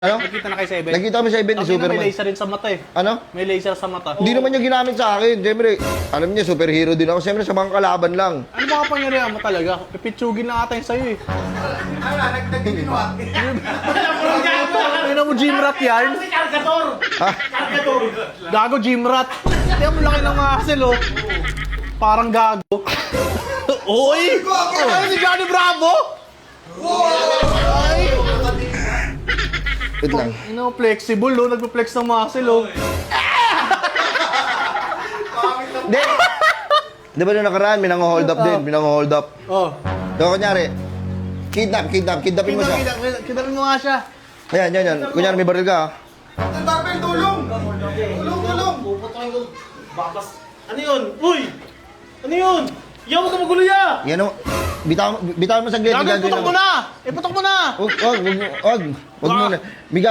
Ano? Nakita na kayo sa event? Nakita kami sa event ni Tangina, Superman. may laser rin sa mata eh. Ano? May laser sa mata. Hindi naman niya ginamit sa akin. Siyempre, alam niya, superhero din ako. Siyempre, sa mga kalaban lang. Ano mga pangyarihan mo talaga? Pipitsugin na ata yung sa'yo eh. Ano mo gym rat yan? Ha? Gago gym rat. Tingnan mo laki ng muscle oh. Parang gago. Oy! Ay, si Johnny Bravo! Ay! Wait lang. Ano, flexible oh. Nagpa-flex ng muscle oh. Hindi. Di ba nung nakaraan, may nang-hold up din. May nang-hold up. Oh. So, kunyari, kidnapin mo siya. Kidapin mo nga siya. Ayan. Kunyari, may baril ka. Tapel, tulong! Tulong! Ano yun? Uy! Ano yun? Yaw ka magulo ya! Yan o. Bitawan mo saglit. Gago, putok mo na! Putok mo na! Wag muna. May